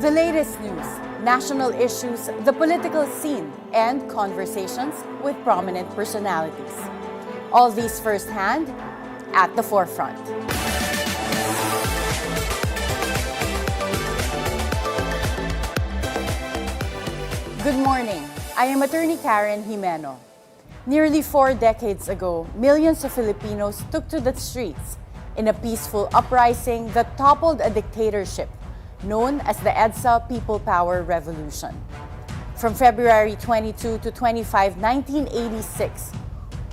The latest news, national issues, the political scene, and conversations with prominent personalities. All these firsthand at the forefront. Good morning. I am Attorney Karen Jimeno. Nearly 4 decades ago, millions of Filipinos took to the streets in a peaceful uprising that toppled a dictatorship known as the EDSA People Power Revolution. From February 22 to 25, 1986,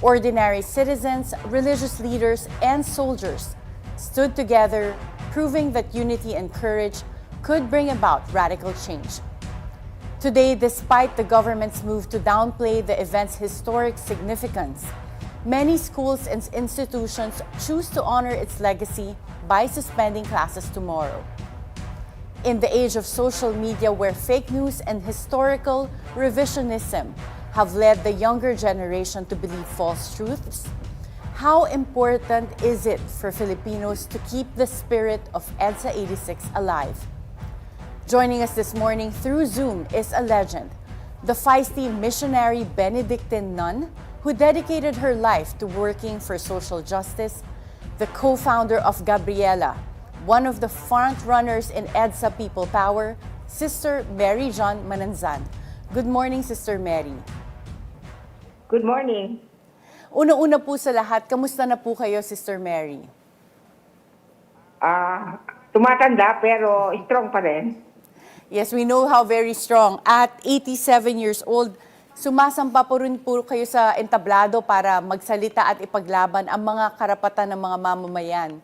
ordinary citizens, religious leaders, and soldiers stood together, proving that unity and courage could bring about radical change. Today, despite the government's move to downplay the event's historic significance, many schools and institutions choose to honor its legacy by suspending classes tomorrow. In the age of social media where fake news and historical revisionism have led the younger generation to believe false truths, how important is it for Filipinos to keep the spirit of EDSA 86 alive? Joining us this morning through Zoom is a legend, the feisty missionary Benedictine nun who dedicated her life to working for social justice, the co-founder of Gabriela, one of the front-runners in EDSA People Power, Sister Mary John Mananzan. Good morning, Sister Mary. Good morning. Una-una po sa lahat, kamusta na po kayo, Sister Mary? Tumatanda pero strong pa rin. Yes, we know how very strong. At 87 years old, sumasampa po rin po kayo sa entablado para magsalita at ipaglaban ang mga karapatan ng mga mamamayan.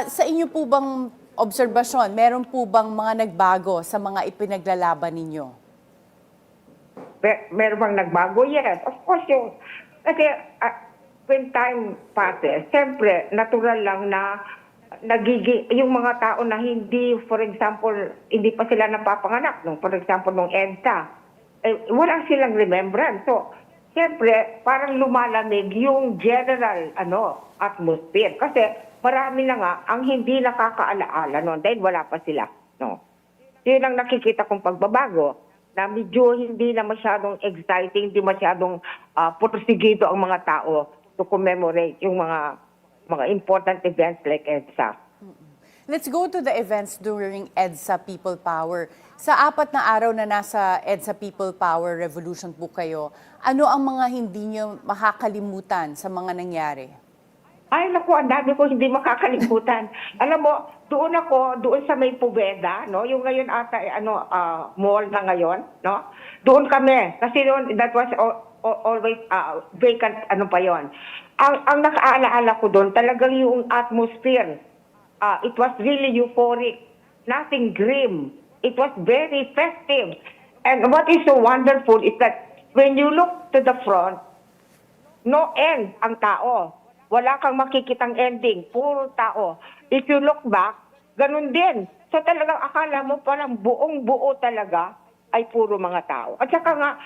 Sa inyo po bang obserbasyon, meron po bang mga nagbago sa mga ipinaglalaban ninyo? Meron bang nagbago? Yes, of course. Kasi when time passes, siyempre, natural lang na yung mga tao na hindi, for example, hindi pa sila napapanganak, for example, nung EDSA, wala silang remembrance. So, siyempre, parang lumalamig yung general atmosphere. Kasi marami na nga ang hindi nakakaalaala noon dahil wala pa sila. No? Yun ang nakikita kong pagbabago na medyo hindi na masyadong exciting, hindi masyadong porsigido ang mga tao to commemorate yung mga important events like EDSA. Let's go to the events during EDSA People Power. Sa 4 na araw na nasa EDSA People Power Revolution po kayo, ano ang mga hindi nyo makakalimutan sa mga nangyari? Ay, naku, ang dami ko hindi makakalimutan. Alam mo, doon sa may Poveda, no? Yung ngayon ata, mall na ngayon, no? Doon kami. Kasi doon, that was always vacant, pa yon. Ang nakaalaala ko doon, talagang yung atmosphere, it was really euphoric. Nothing grim. It was very festive. And what is so wonderful is that when you look to the front, no end ang tao. Wala kang makikitang ending, puro tao. If you look back, ganun din. So talagang akala mo parang buong-buo talaga ay puro mga tao. At saka nga,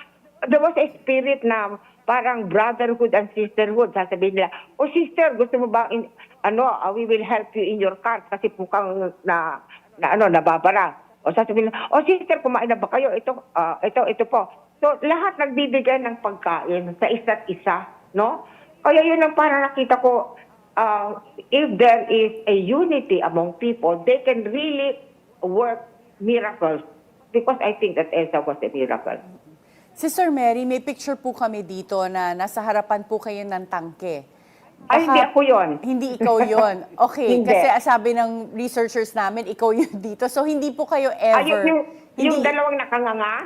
there was a spirit na parang brotherhood and sisterhood. Sasabihin nila, sister, gusto mo ba, we will help you in your cart kasi mukhang nababara. O sasabihin nila, sister, kumain na ba kayo? Ito po. So lahat nagbibigay ng pagkain sa isa't isa, no? Kaya yun ang parang nakita ko, if there is a unity among people, they can really work miracles. Because I think that EDSA was a miracle. Sister Mary, may picture po kami dito na nasa harapan po kayo ng tangke. Ay, hindi ako yun. Hindi ikaw yun. Okay, Hindi. kasi sabi ng researchers namin, ikaw yun dito. So, hindi po kayo ever... Yung dalawang nakanganga?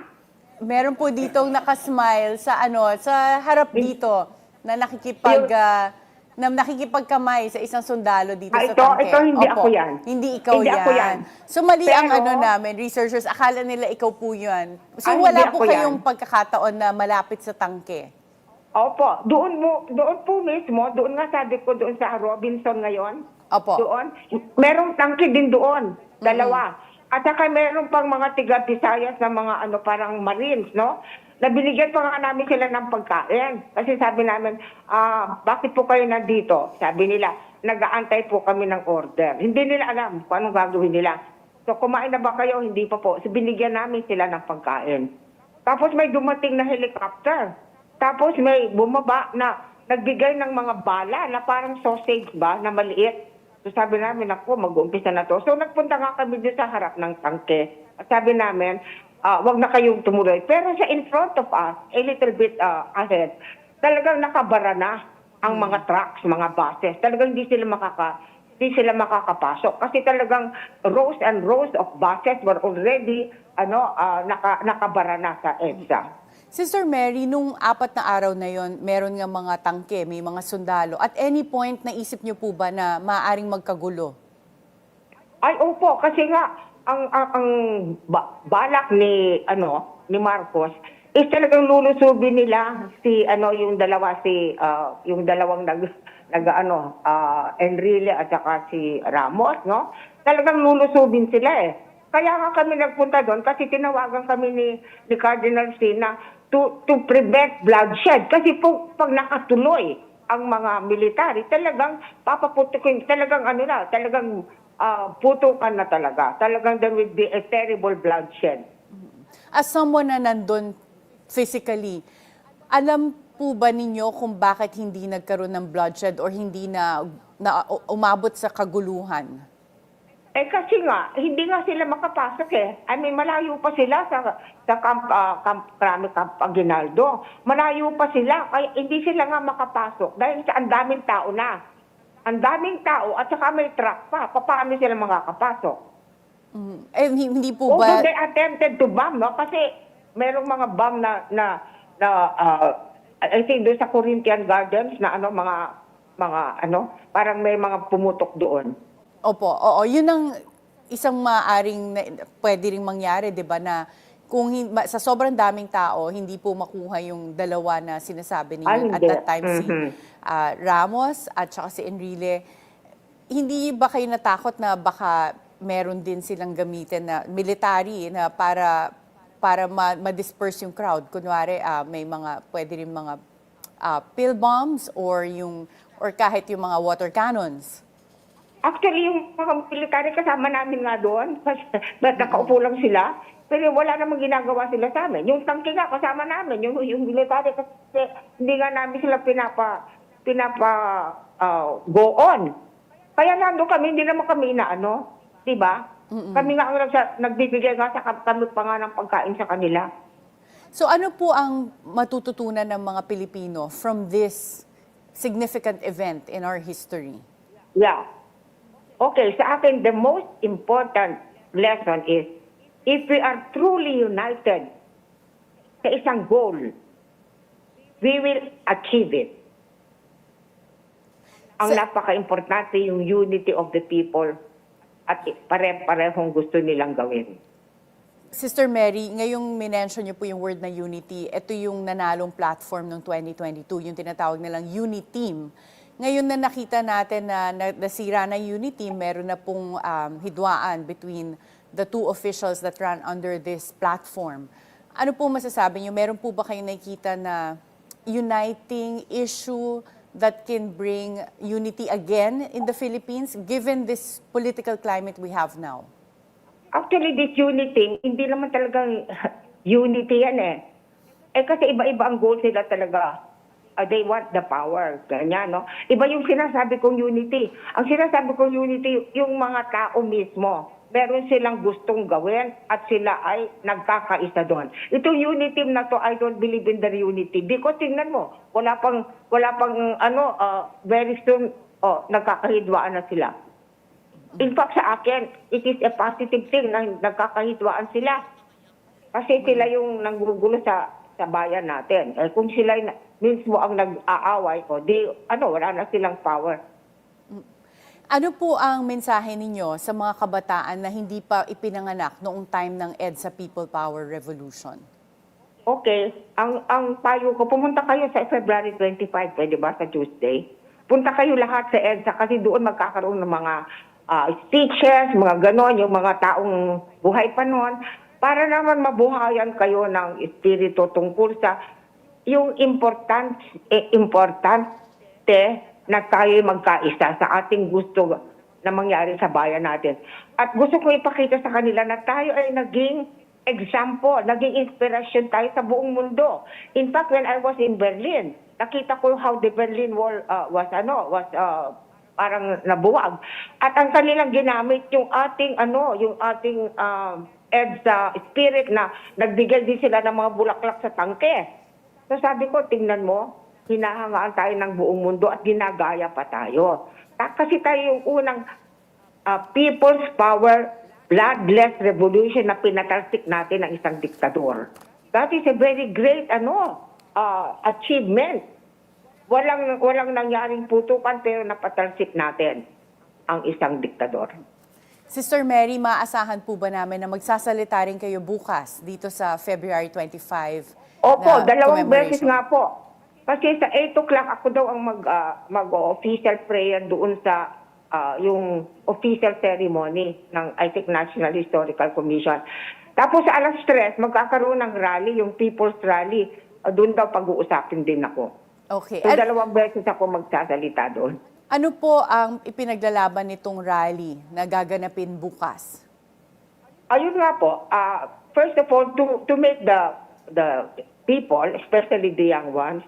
Meron po ditong nakasmile sa harap dito na nakikipagkamay sa isang sundalo dito sa tangke. Ito hindi ako yan. Hindi ikaw hindi yan. Ako yan. So mali ang Pero, namin, researchers, akala nila ikaw po yan. So wala po kayong pagkakataon na malapit sa tangke. Opo, doon po mismo, doon nga sabi ko doon sa Robinson ngayon. Opo. Doon, merong tangke din doon, dalawa. At saka meron pang mga tiga-Visayas na mga parang Marines, no? Nabinigyan pa nga namin sila ng pagkain. Kasi sabi namin, bakit po kayo nandito? Sabi nila, nag-aantay po kami ng order. Hindi nila alam kung anong gagawin nila. So kumain na ba kayo? Hindi pa po. So binigyan namin sila ng pagkain. Tapos may dumating na helicopter. Tapos may bumaba na nagbigay ng mga bala na parang sausage ba, na maliit. So sabi namin, ako, mag-uumpisa na to. So nagpunta nga kami doon sa harap ng tangke. At sabi namin, wag na kayong tumuloy. Pero sa in front of us, a little bit ahead, talagang nakabara na ang mga trucks, mga buses. Talagang hindi sila makakapasok. Kasi talagang rows and rows of buses were already nakabara na sa EDSA. Sister Mary, nung 4 na araw na yon, meron nga mga tangke, may mga sundalo. At any point, naisip niyo po ba na maaaring magkagulo? Ay, opo, kasi nga ang balak ni Marcos is talagang lulusubin nila yung dalawang Enrile at saka si Ramos, no? Talagang lulusubin sila eh. Kaya nga kami nagpunta doon kasi tinawagan kami ni Cardinal Sina to prevent bloodshed. Kasi pag nakatuloy ang mga military, talagang papaputukin, talagang putukan na talaga. Talagang there will be a terrible bloodshed. As someone na nandun physically, alam po ba ninyo kung bakit hindi nagkaroon ng bloodshed or hindi na umabot sa kaguluhan? Kasi nga, hindi nga sila makapasok eh. I mean, malayo pa sila sa Camp Aguinaldo. Malayo pa sila, kaya hindi sila nga makapasok dahil sa ang daming tao na. Ang daming tao at saka may truck pa. Paano sila makakapasok? Hindi po ba... Although they attempted to bomb, no? Kasi merong mga bomb I think doon sa Corinthian Gardens na parang may mga pumutok doon. Opo, oo. Yun ang isang maaaring pwede ring mangyari, di ba, na kung sa sobrang daming tao, hindi po makuha yung dalawa na sinasabi ninyo at that time, si Ramos at saka si Enrile. Hindi ba kayo natakot na baka meron din silang gamitin na military na para ma-disperse yung crowd? Kunwari, may mga, pwede rin mga pill bombs or kahit yung mga water cannons. Actually, yung mga military kasama namin nga doon, kasi nakaupo lang sila, pero wala namang ginagawa sila sa amin. Yung tangke nga kasama namin, yung military kasi hindi nga namin sila go on. Kaya nando kami, hindi naman kami di ba? Kami nga ang nagbibigay nga kami pa nga ng pagkain sa kanila. So ano po ang matututunan ng mga Pilipino from this significant event in our history? Yeah. Okay, sa akin, the most important lesson is, if we are truly united sa isang goal, we will achieve it. Ang napaka-importante yung unity of the people at pare-parehong gusto nilang gawin. Sister Mary, ngayong minention niyo po yung word na unity, ito yung nanalong platform ng 2022, yung tinatawag nilang Uniteam. Ngayon na nakita natin na nasira na unity, meron na pong hidwaan between the two officials that ran under this platform. Ano po masasabi niyo? Meron po ba kayong nakikita na uniting issue that can bring unity again in the Philippines given this political climate we have now? Actually, this unity, hindi naman talagang unity yan eh. Kasi iba-iba ang goal sila talaga. They want the power. Ganyan, no? Iba yung sinasabi kong unity. Ang sinasabi kong unity, yung mga tao mismo. Meron silang gustong gawin at sila ay nagkakaisa doon. Itong unity na to, I don't believe in the unity. Because tingnan mo, wala pang very soon, nagkakahidwaan na sila. In fact, sa akin, it is a positive thing na nagkakahidwaan sila. Kasi sila yung nanggugulo sa bayan natin. Kung sila mismo ang nag-aaway, wala na silang power. Ano po ang mensahe ninyo sa mga kabataan na hindi pa ipinanganak noong time ng EDSA People Power Revolution? Okay. Ang payo ko, pumunta kayo sa February 25, pwede ba, sa Tuesday? Punta kayo lahat sa EDSA kasi doon magkakaroon ng mga speeches, mga ganon, yung mga taong buhay pa noon, para naman mabuhayan kayo ng espiritu tungkol sa yung importante na tayo magkaisa sa ating gusto na mangyari sa bayan natin. At gusto ko ipakita sa kanila na tayo ay naging example, naging inspirasyon tayo sa buong mundo. In fact, when I was in Berlin, nakita ko how the Berlin Wall was parang nabuwag. At ang kanilang ginamit yung ating EDSA spirit na nagbigay din sila ng mga bulaklak sa tangke. So sabi ko, tingnan mo, hinahangaan tayo ng buong mundo at ginagaya pa tayo. Kasi tayo yung unang People's Power bloodless revolution na pinatalsik natin ng isang diktador. That is a very great achievement. Walang nangyaring putukan pero napatalsik natin ang isang diktador. Sister Mary, maasahan po ba namin na magsasalita rin kayo bukas dito sa February 25 Opo, na dalawang beses commemoration? nga po. Kasi sa 8 o'clock ako daw ang mag-official prayer doon sa yung official ceremony ng I think National Historical Commission. Tapos sa alas 3, magkakaroon ng rally, yung People's Rally. Doon daw pag-uusapin din ako. Okay. So, dalawang beses ako magsasalita doon. Ano po ang ipinaglalaban nitong rally na gaganapin bukas? Ayun nga po, first of all, to make the people, especially the young ones,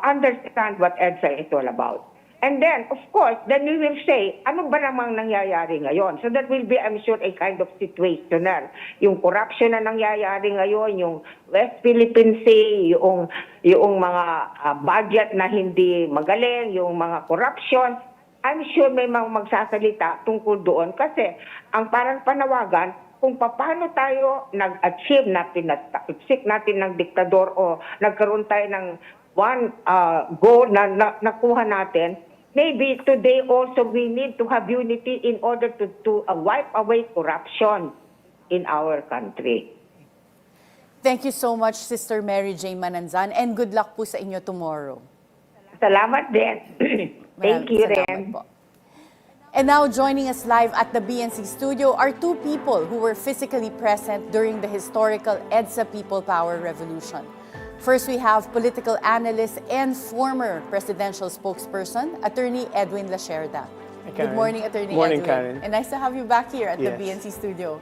understand what EDSA is all about. And then, of course, then we will say, ano ba namang nangyayari ngayon? So that will be, I'm sure, a kind of situational. Yung corruption na nangyayari ngayon, yung West Philippine Sea, yung mga budget na hindi magaling, yung mga corruption, I'm sure may mga magsasalita tungkol doon. Kasi ang parang panawagan, kung paano tayo nag-achieve na pinag-achieve natin ng diktador o nagkaroon tayo ng one goal na nakuha natin, maybe today also we need to have unity in order to wipe away corruption in our country. Thank you so much, Sister Mary Jane Mananzan, and good luck po sa inyo tomorrow. Salamat din. Thank you, Salamat Ren. po. And now joining us live at the BNC studio are two people who were physically present during the historical EDSA People Power Revolution. First, we have political analyst and former presidential spokesperson, Attorney Edwin Lasherda. Good morning, Attorney Morning, Edwin. Karen. And nice to have you back here at the Yes. BNC studio.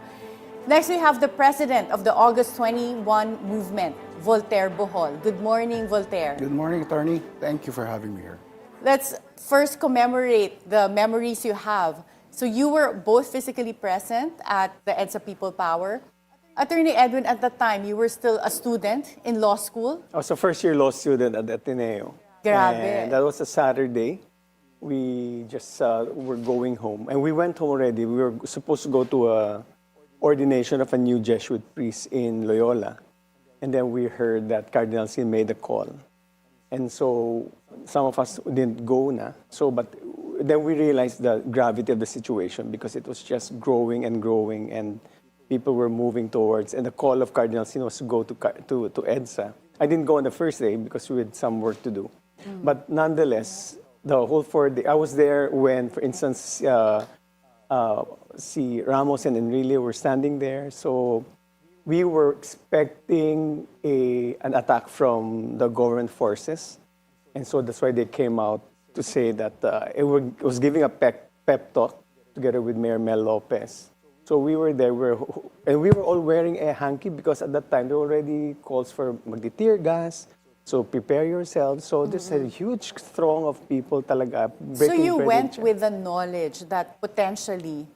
Next, we have the president of the August 21 movement, Voltaire Bohol. Good morning, Voltaire. Good morning, attorney. Thank you for having me here. Let's first commemorate the memories you have. So you were both physically present at the EDSA People Power. Attorney Edwin, at that time, you were still a student in law school. I was a first-year law student at Ateneo. Grabe. And that was a Saturday. We just were going home. And we went home already. We were supposed to go to a ordination of a new Jesuit priest in Loyola. And then we heard that Cardinal Sin made a call. And so some of us didn't go na. But then we realized the gravity of the situation because it was just growing and growing, and people were moving towards, and the call of Cardinal Sin was to go to EDSA. I didn't go on the first day because we had some work to do. But nonetheless, the whole 4 day, I was there when, for instance, si Ramos and Enrile were standing there. So we were expecting an attack from the government forces. And so that's why they came out to say that it was giving a pep talk together with Mayor Mel Lopez. So we were there, and we were all wearing a hanky because at that time there were already calls for magdi-tear gas. So prepare yourselves. So there's a huge throng of people talaga So breaking you bread went in with the knowledge that potentially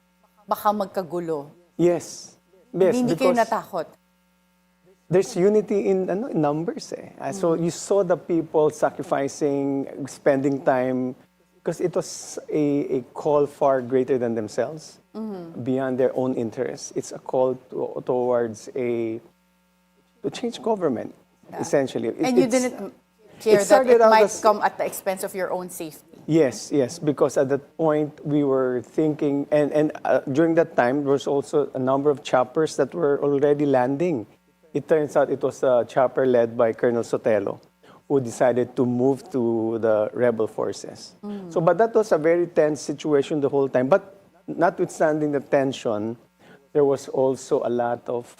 baka magkagulo. Yes. Yes, Hindi kayo because natakot. there's unity in numbers. So you saw the people sacrificing, spending time, because it was a call far greater than themselves, beyond their own interests. It's a call towards to change government, essentially. And you didn't care that started it out might as- come at the expense of your own safety. Yes, because at that point we were thinking, and during that time there was also a number of choppers that were already landing. It turns out it was a chopper led by Colonel Sotelo, who decided to move to the rebel forces. But that was a very tense situation the whole time. But notwithstanding the tension, there was also a lot of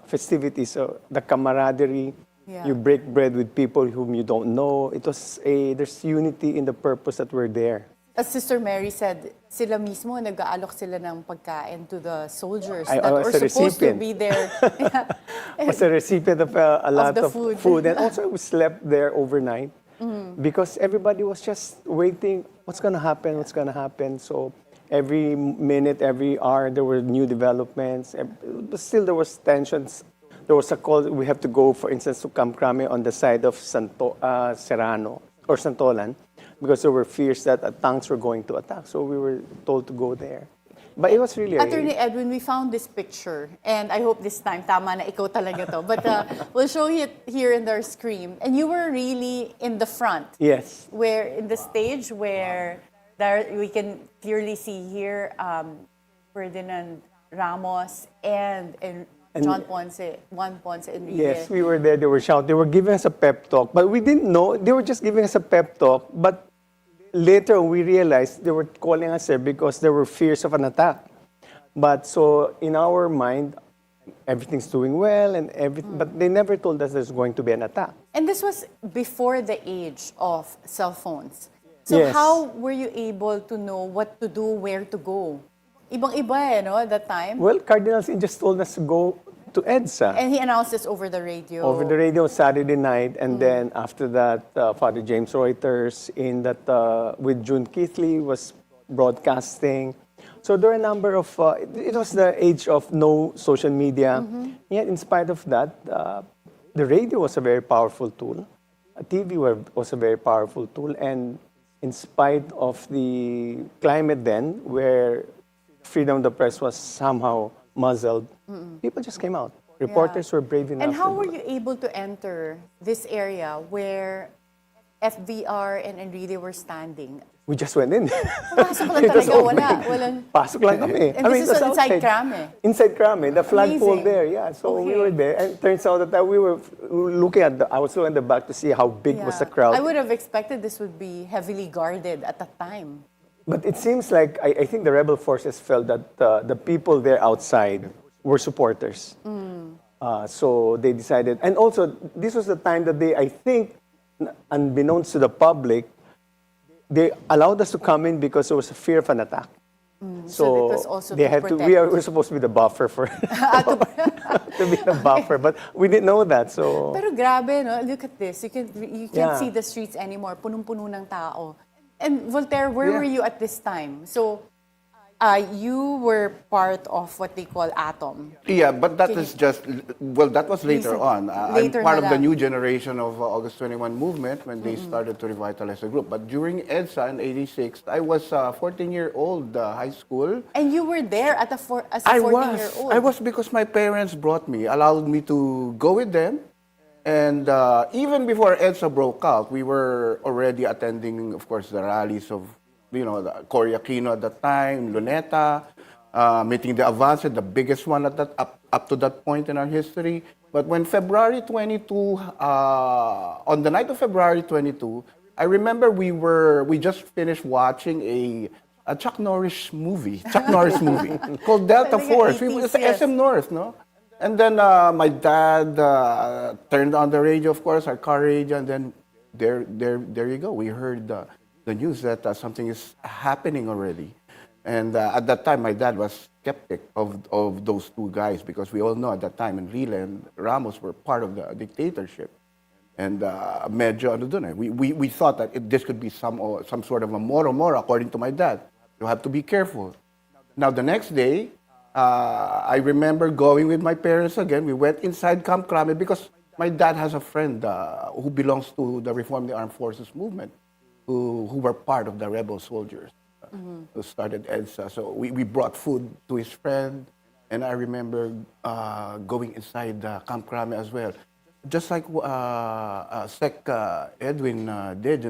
festivities. So the camaraderie, Yeah. you break bread with people whom you don't know. There's unity in the purpose that we're there. As Sister Mary said, sila mismo nag-aalok sila ng pagkain to the soldiers I that was were a supposed to recipient. be there. I was a recipient of a lot the of food. food. And also we slept there overnight because everybody was just waiting, what's going to happen, what's going to happen. So every minute, every hour, there were new developments. But still, there was tensions. There was a call, we have to go, for instance, to Camp Crame on the side of Serrano or Santolan, because there were fears that tanks were going to attack. So we were told to go there. But it was really... Attorney Edwin, we found this picture, and I hope this time, tama na ikaw talaga to. But we'll show it here in our screen. And you were really in the front. Yes. Where, in the stage where there, we can clearly see here Ferdinand Ramos and Juan Ponce Enrique. Yes, we were there. They were shouting. They were giving us a pep talk. But we didn't know. They were just giving us a pep talk. But later we realized they were calling us there because there were fears of an attack. But so in our mind, everything's doing well and everything. But they never told us there's going to be an attack. And this was before the age of cell phones. So Yes. how were you able to know what to do, where to go? Ibang-iba no, at that time? Well, Cardinal Sin just told us to go to EDSA. And he announced this over the radio. Over the radio Saturday night, and then after that, Father James Reuters with June Keithley was broadcasting. So there are a number of, it was the age of no social media. Yet in spite of that, the radio was a very powerful tool. TV was a very powerful tool, and in spite of the climate then, where freedom of the press was somehow muzzled, people just came out. Reporters were brave enough. And how to were do you it. able to enter this area where FVR and Enrique were standing? We just went in. Pasok lang It was talaga, open. walang... Pasok lang kami. And this it is was inside outside. Crame. Inside Crame, the flagpole Amazing. there, yeah. So we Okay. were there, and it turns out that we were looking at I was looking at the back to see how big was the crowd. I would have expected this would be heavily guarded at that time. But it seems like, I think the rebel forces felt that the people there outside were supporters. So they decided, and also this was the time that they, I think, unbeknownst to the public, they allowed us to come in because there was a fear of an attack. So it was also they to had protect. we were supposed to be the buffer for to be the buffer, but we didn't know that. So Pero grabe, no? Look at this. You can't Yeah. see the streets anymore. Punong-puno ng tao. And Voltaire, where Yeah. were you at this time? So you were part of what they call Atom. Yeah, but that Can is just, well, that was later Recent- on. later I'm part na of the lang. new generation of August 21 movement when they started to revitalize the group. But during EDSA in 86, I was 14-year-old high school. And you were there as a 14-year-old. I was because my parents brought me, allowed me to go with them. And even before EDSA broke out, we were already attending, of course, the rallies of, the Cory Aquino at that time, Luneta, meeting the Avance, the biggest one at that up to that point in our history. But when February 22, on the night of February 22, I remember we just finished watching a Chuck Norris movie called Delta Talaga, Force. 80s, It's yes. SM North, no? And then my dad turned on the radio, of course, our car radio, and then there you go. We heard the news that something is happening already. And at that time, my dad was skeptic of those two guys because we all know at that time Enrile and Ramos were part of the dictatorship. And medyo ano dun eh. We thought that this could be some sort of a moro, according to my dad. You have to be careful. Now, the next day, I remember going with my parents again. We went inside Camp Crame because my dad has a friend who belongs to the Reform the Armed Forces movement, who were part of the rebel soldiers who started EDSA. So we brought food to his friend, and I remember going inside Camp Crame as well. Just like Sec Edwin did,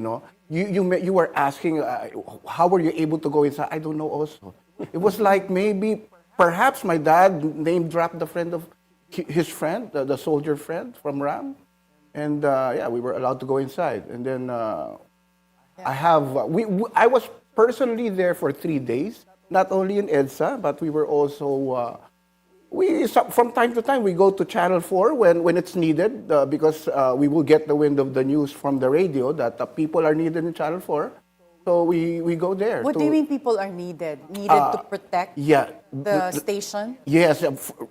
you were asking, how were you able to go inside? I don't know also. It was like maybe, perhaps my dad name-dropped the friend of his friend, the soldier friend from RAM. And we were allowed to go inside. And then I was personally there for 3 days, not only in EDSA, but we were also, from time to time, we go to Channel 4 when it's needed, because we will get the wind of the news from the radio that people are needed in Channel 4. So we go there. What to, do you mean people are needed? Needed to protect Yeah. the station? Yes,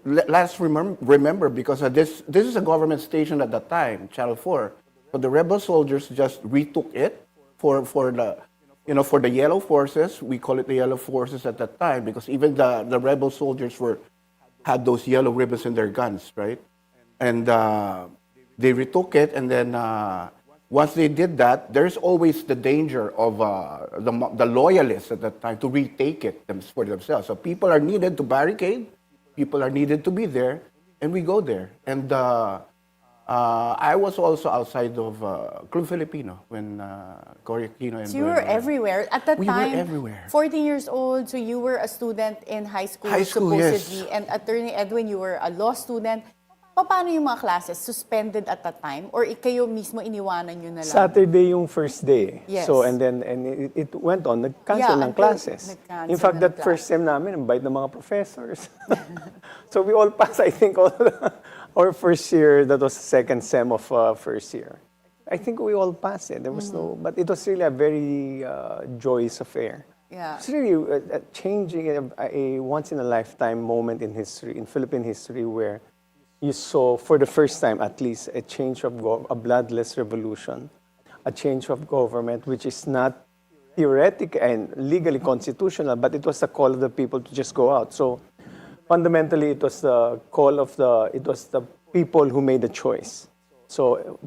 let's remember because this is a government station at that time, Channel 4. But the rebel soldiers just retook it for the for the yellow forces. We call it the yellow forces at that time because even the rebel soldiers had those yellow ribbons in their guns, right? And they retook it, and then once they did that, there's always the danger of the loyalists at that time to retake it for themselves. So people are needed to barricade, people are needed to be there, and we go there. And I was also outside of Club Filipino when Cory Aquino and So you were everywhere. At that We were time, everywhere. 14 years old, so you were a student in high school, High school, yes. supposedly. And Attorney Edwin, you were a law student. Paano yung mga classes? Suspended at that time? Or kayo mismo iniwanan nyo na lang? Saturday yung first day. Yes. So, and it went on. Nag-cancel ng Yeah, classes. nag-cancel In fact, ng that first sem namin, invite ng mga professors. So we all passed, I think, our first year, that was the second sem of first year. I think we all passed it. There was no, but it was really a very joyous affair. Yeah. It's really changing a once-in-a-lifetime moment in history, in Philippine history, where you saw, for the first time at least, a change of a bloodless revolution, a change of government which is not theoretic and legally constitutional, but it was the call of the people to just go out. So fundamentally, it was the call of it was the people who made the choice. So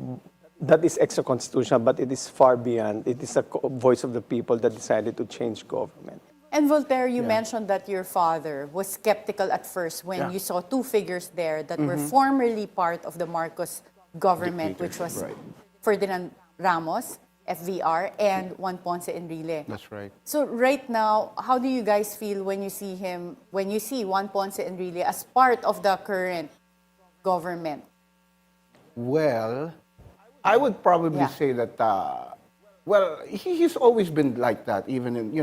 that is extra-constitutional, but it is far beyond. It is a voice of the people that decided to change government. And Voltaire, you mentioned that your father was skeptical at first when Yeah. you saw two figures there that were formerly part of the Marcos government, which was Right. Ferdinand Ramos, FVR, and Juan Ponce Enrile. That's right. So right now, how do you guys feel when you see Juan Ponce Enrile as part of the current government? Well, I would probably Yeah. say that, well, he's always been like that, even in,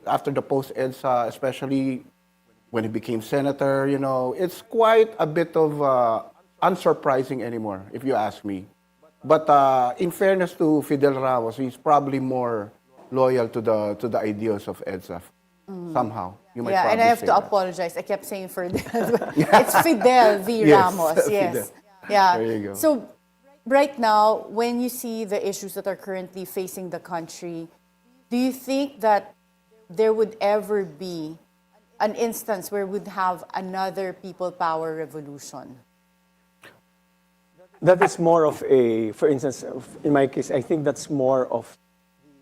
after the post-EDSA, especially when he became senator, it's quite a bit of unsurprising anymore, if you ask me. But in fairness to Fidel Ramos, he's probably more loyal to the ideals of EDSA. Somehow, you might Yeah, and probably I have say to that. apologize. I kept saying Fidel. It's Fidel v. Yes, Ramos. Yes. Fidel. Yeah. There you go. So right now, when you see the issues that are currently facing the country, do you think that there would ever be an instance where we'd have another people power revolution? That is more of for instance, in my case, I think that's more of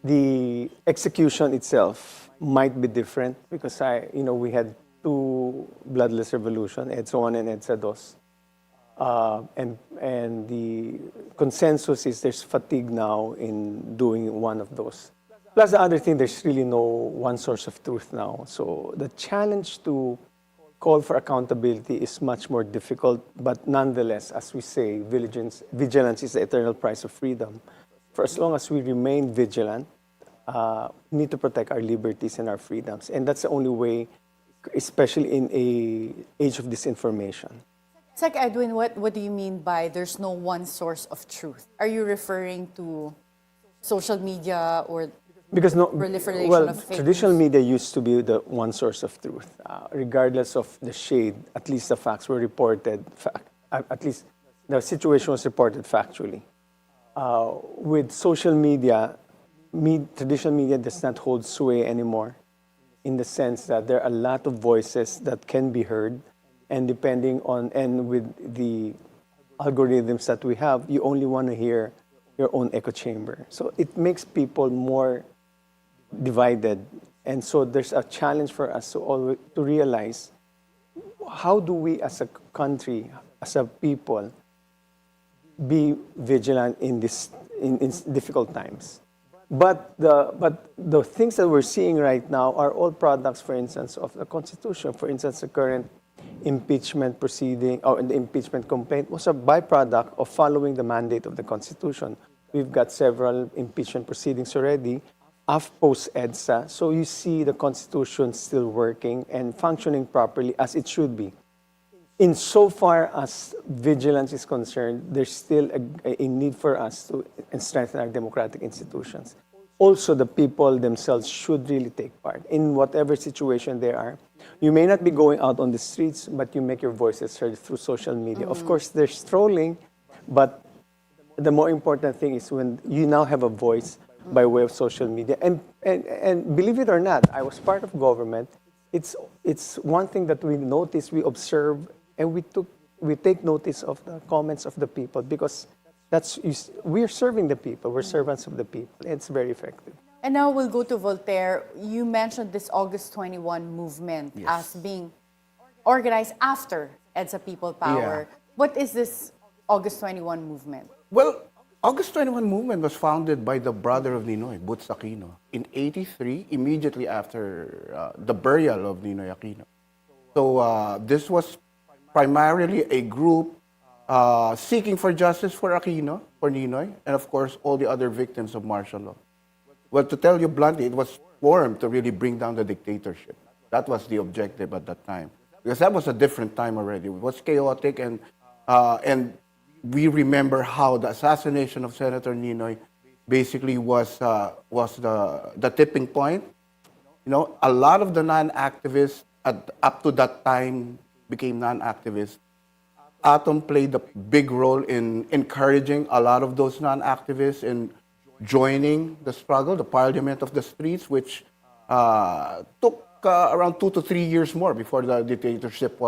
the execution itself might be different because we had two bloodless revolution, EDSA 1 and EDSA 2. And the consensus is there's fatigue now in doing one of those. Plus the other thing, there's really no one source of truth now. So the challenge to call for accountability is much more difficult, but nonetheless, as we say, vigilance is the eternal price of freedom. For as long as we remain vigilant, we need to protect our liberties and our freedoms. And that's the only way, especially in an age of disinformation. Sec Edwin, what do you mean by there's no one source of truth? Are you referring to social media or Because proliferation well, of fake traditional news? media used to be the one source of truth. Regardless of the shade, at least the facts were reported, at least the situation was reported factually. With social media, traditional media does not hold sway anymore in the sense that there are a lot of voices that can be heard, and with the algorithms that we have, you only want to hear your own echo chamber. So it makes people more divided. And so there's a challenge for us to realize, how do we as a country, as a people, be vigilant in difficult times? But the things that we're seeing right now are all products, for instance, of the Constitution. For instance, the current impeachment proceeding, or the impeachment complaint, was a byproduct of following the mandate of the Constitution. We've got several impeachment proceedings already, post-EDSA. So you see the Constitution still working and functioning properly as it should be. Insofar as vigilance is concerned, there's still a need for us to strengthen our democratic institutions. also the people themselves should really take part in whatever situation they are. You may not be going out on the streets, but you make your voices heard through social media. Of course, there's trolling, but the more important thing is when you now have a voice by way of social media. And believe it or not, I was part of government. It's one thing that we notice, we observe, and we take notice of the comments of the people, because we're serving the people, we're servants of the people. It's very effective. And now we'll go to Voltaire. You mentioned this August 21 movement as being organized after EDSA People Power. Yeah. What is this August 21 movement? Well, August 21 movement was founded by the brother of Ninoy, Boots Aquino, in '83, immediately after the burial of Ninoy Aquino. So this was primarily a group seeking for justice for Aquino, for Ninoy, and of course all the other victims of martial law. Well, to tell you bluntly, it was formed to really bring down the dictatorship. That was the objective at that time, because that was a different time already. It was chaotic, and we remember how the assassination of Senator Ninoy basically was the tipping point. You know, a lot of the non-activists up to that time became non-activists. Atom played a big role in encouraging a lot of those non-activists in joining the struggle, the Parliament of the Streets, which took around 2 to 3 years more before the dictatorship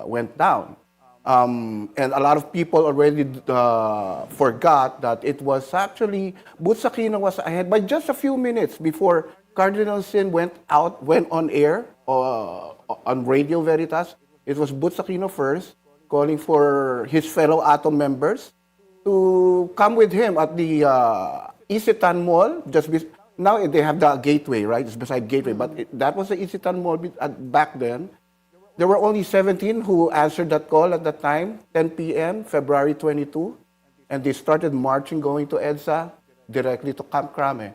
went down. And a lot of people already forgot that it was actually, Boots Aquino was ahead by just a few minutes before Cardinal Sin went on air on Radio Veritas. It was Boots Aquino first, calling for his fellow Atom members to come with him at the Isitan Mall. Now they have the Gateway, right? It's beside Gateway, but that was the Isitan Mall back then. There were only 17 who answered that call at that time, 10 p.m., February 22, and they started marching, going to EDSA, directly to Camp Crame.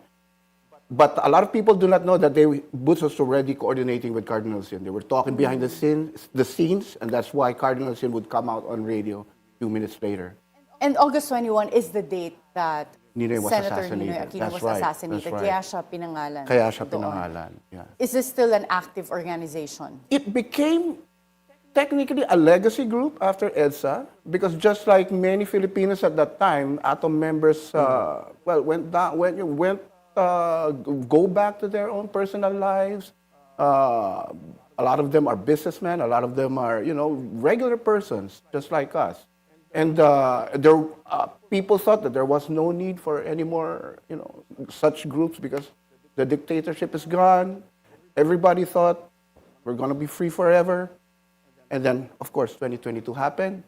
But a lot of people do not know that Boots was already coordinating with Cardinal Sin. They were talking behind the scenes, and that's why Cardinal Sin would come out on radio a few minutes later. And August 21 is the date that Ninoy was Senator assassinated. Ninoy Aquino That's was right. assassinated. That's right. Kaya siya pinangalan. Kaya siya doon. pinangalan. Yeah. Is this still an active organization? It became technically a legacy group after EDSA, because just like many Filipinos at that time, Atom members go back to their own personal lives. A lot of them are businessmen. A lot of them are, regular persons, just like us. And people thought that there was no need for any more, such groups, because the dictatorship is gone. Everybody thought we're going to be free forever. And then, of course, 2022 happened.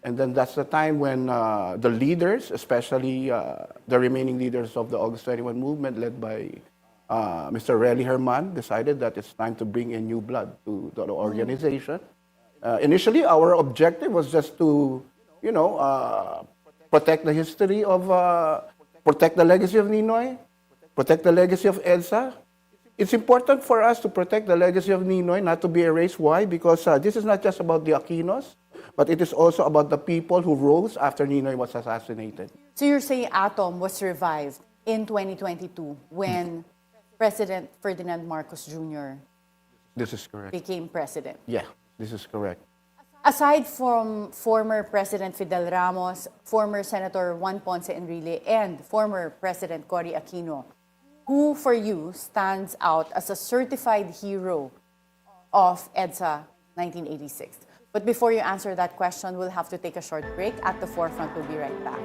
And then that's the time when the leaders, especially the remaining leaders of the August 21 movement, led by Mr. Relly Herman, decided that it's time to bring in new blood to the organization. Initially, our objective was just to, protect the history of, protect the legacy of Ninoy, protect the legacy of EDSA. It's important for us to protect the legacy of Ninoy, not to be erased. Why? Because this is not just about the Aquinos, but it is also about the people who rose after Ninoy was assassinated. So you're saying Atom was revived in 2022 when President Ferdinand Marcos Jr. This is correct. became president. Yeah, this is correct. Aside from former President Fidel Ramos, former Senator Juan Ponce Enrile, and former President Cory Aquino, who for you stands out as a certified hero of EDSA 1986? But before you answer that question, we'll have to take a short break. At the Forefront, we'll be right back.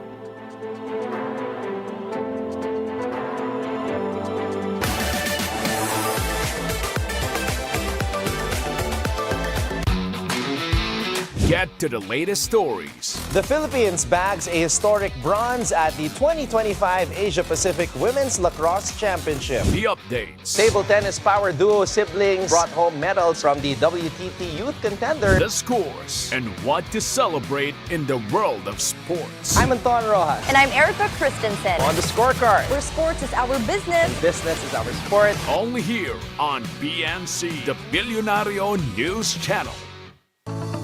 Get to the latest stories. The Philippines bags a historic bronze at the 2025 Asia-Pacific Women's Lacrosse Championship. The updates. Table tennis power duo siblings brought home medals from the WTT Youth Contender. The scores and what to celebrate in the world of sports. I'm Anton Rojas. And I'm Erica Christensen. On the scorecard, Where sports is our business. business is our sport. Only here on BNC, the Bilyonaryo News Channel.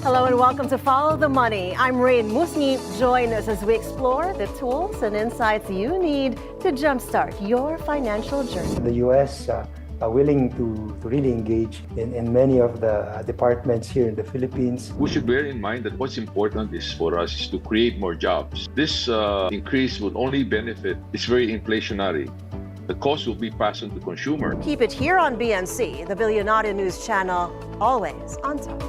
Hello and welcome to Follow the Money. I'm Rain Musni. Join us as we explore the tools and insights you need to jumpstart your financial journey. The U.S. Are willing to really engage in many of the departments here in the Philippines. We should bear in mind that what's important is for us is to create more jobs. This increase would only benefit, it's very inflationary. The cost will be passed on to consumer. Keep it here on BNC, the Bilyonaryo News Channel, always on top.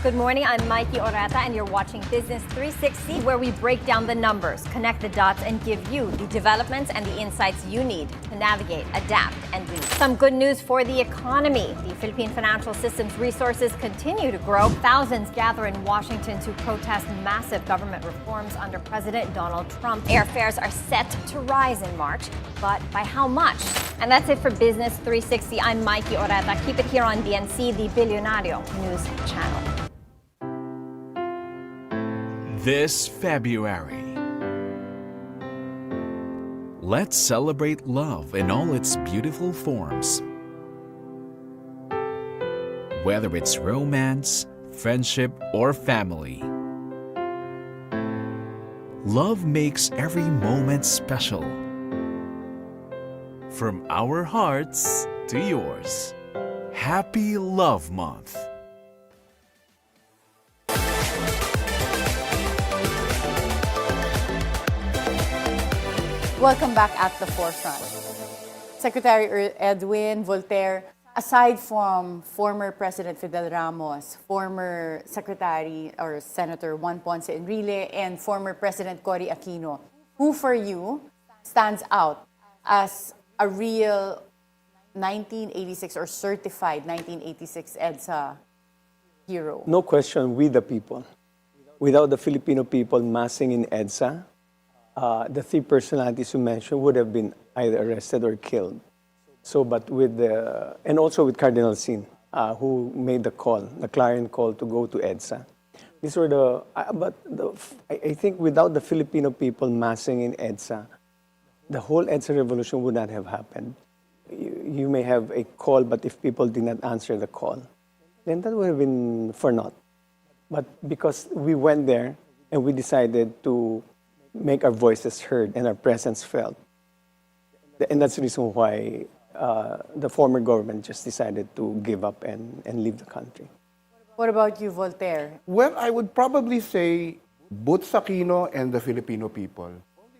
Good morning, I'm Mikey Oreta and you're watching Business 360, where we break down the numbers, connect the dots, and give you the developments and the insights you need to navigate, adapt, and lead. Some good news for the economy. The Philippine financial system's resources continue to grow. Thousands gather in Washington to protest massive government reforms under President Donald Trump. Airfares are set to rise in March, but by how much? And that's it for Business 360. I'm Mikey Oreta. Keep it here on BNC, the Bilyonaryo News Channel. This February, let's celebrate love in all its beautiful forms. Whether it's romance, friendship, or family, love makes every moment special. From our hearts to yours, Happy Love Month. Welcome back at the forefront. Secretary Edwin Voltaire, aside from former President Fidel Ramos, former Secretary or Senator Juan Ponce Enrile, and former President Cory Aquino, who for you stands out as a real 1986 or certified 1986 EDSA hero? No question, we the people. Without the Filipino people massing in EDSA, the three personalities you mentioned would have been either arrested or killed. So, but with the, and also with Cardinal Sin, who made the call, the clarion call to go to EDSA. These were the, I think without the Filipino people massing in EDSA, the whole EDSA revolution would not have happened. You may have a call, but if people did not answer the call, then that would have been for naught. But because we went there and we decided to make our voices heard and our presence felt. And that's the reason why the former government just decided to give up and leave the country. What about you, Voltaire? Well, I would probably say Boots Aquino and the Filipino people.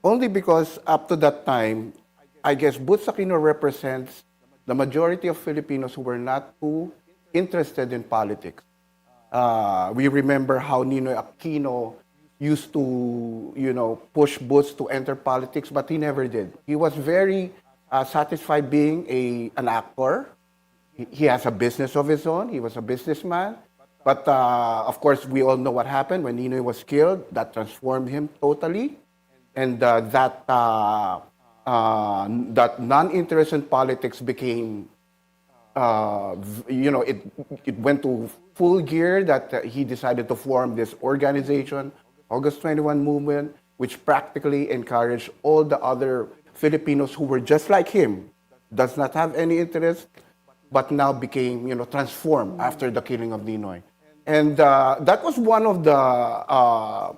Only because up to that time, I guess Boots Aquino represents the majority of Filipinos who were not too interested in politics. We remember how Ninoy Aquino used to, push Boots to enter politics, but he never did. He was very satisfied being an actor. He has a business of his own. He was a businessman. But of course, we all know what happened when Ninoy was killed. That transformed him totally. And that non-interest in politics became, it went to full gear that he decided to form this organization, August 21 movement, which practically encouraged all the other Filipinos who were just like him, does not have any interest, but now became, transformed after the killing of Ninoy. And that was one of the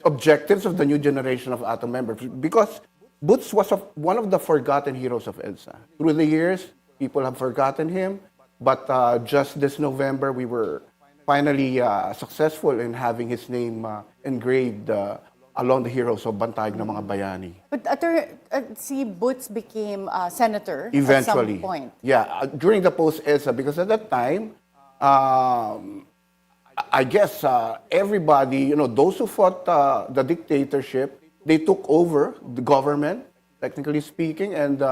objectives of the new generation of ATO members, because Boots was one of the forgotten heroes of EDSA. Through the years, people have forgotten him, but just this November, we were finally successful in having his name engraved along the heroes of Bantayog ng mga Bayani. But see, Boots became senator Eventually. at some point. Yeah, during the post-EDSA, because at that time, I guess everybody, those who fought the dictatorship, they took over the government, technically speaking, and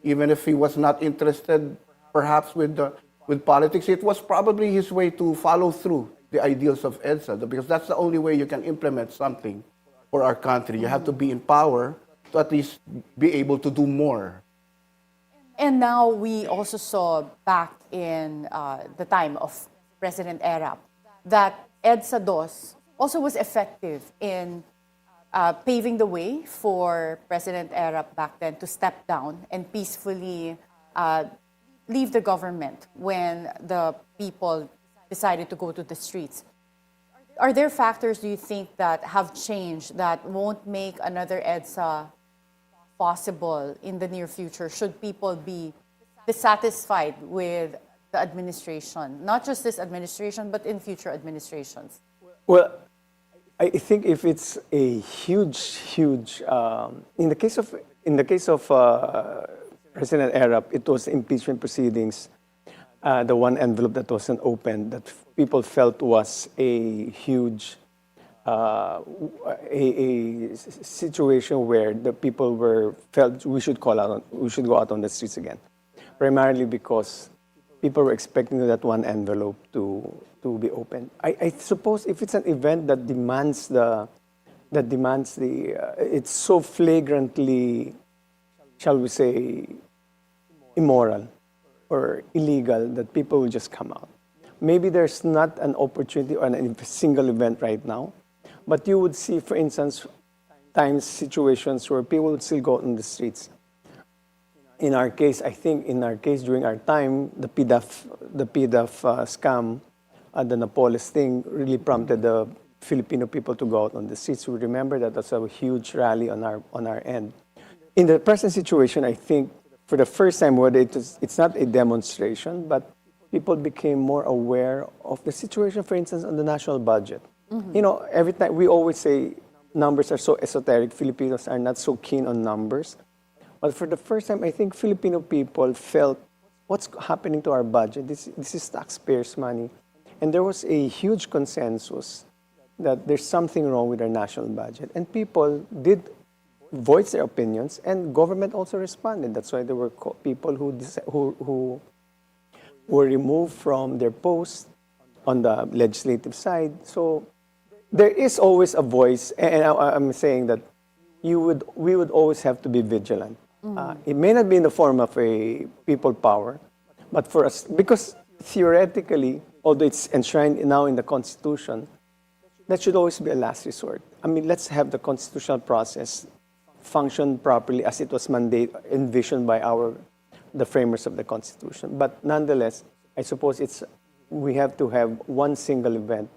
even if he was not interested, perhaps with politics, it was probably his way to follow through the ideals of EDSA, because that's the only way you can implement something for our country. You have to be in power to at least be able to do more. And now we also saw back in the time of President Erap that EDSA DOS also was effective in paving the way for President Erap back then to step down and peacefully leave the government when the people decided to go to the streets. Are there factors, do you think, that have changed that won't make another EDSA possible in the near future should people be dissatisfied with the administration, not just this administration, but in future administrations? Well, I think if it's a huge, in the case of President Arap, it was impeachment proceedings, the one envelope that wasn't opened that people felt was a huge, a situation where the people felt we should go out on the streets again, primarily because people were expecting that one envelope to be opened. I suppose if it's an event that demands it's so flagrantly, shall we say, immoral or illegal that people will just come out. Maybe there's not an opportunity or a single event right now, but you would see, for instance, situations where people would still go on the streets. In our case, during our time, the PDAF scam, the Napoles thing really prompted the Filipino people to go out on the streets. We remember that as a huge rally on our end. In the present situation, I think for the first time, whether it's not a demonstration, but people became more aware of the situation, for instance, on the national budget. You know, every time we always say numbers are so esoteric, Filipinos are not so keen on numbers. But for the first time, I think Filipino people felt what's happening to our budget. This is taxpayers' money. And there was a huge consensus that there's something wrong with our national budget. And people did voice their opinions, and government also responded. That's why there were people who were removed from their posts on the legislative side. So there is always a voice, and I'm saying that we would always have to be vigilant. It may not be in the form of a people power, but for us, because theoretically, although it's enshrined now in the Constitution, that should always be a last resort. I mean, let's have the constitutional process function properly as it was envisioned by the framers of the Constitution. But nonetheless, I suppose we have to have one single event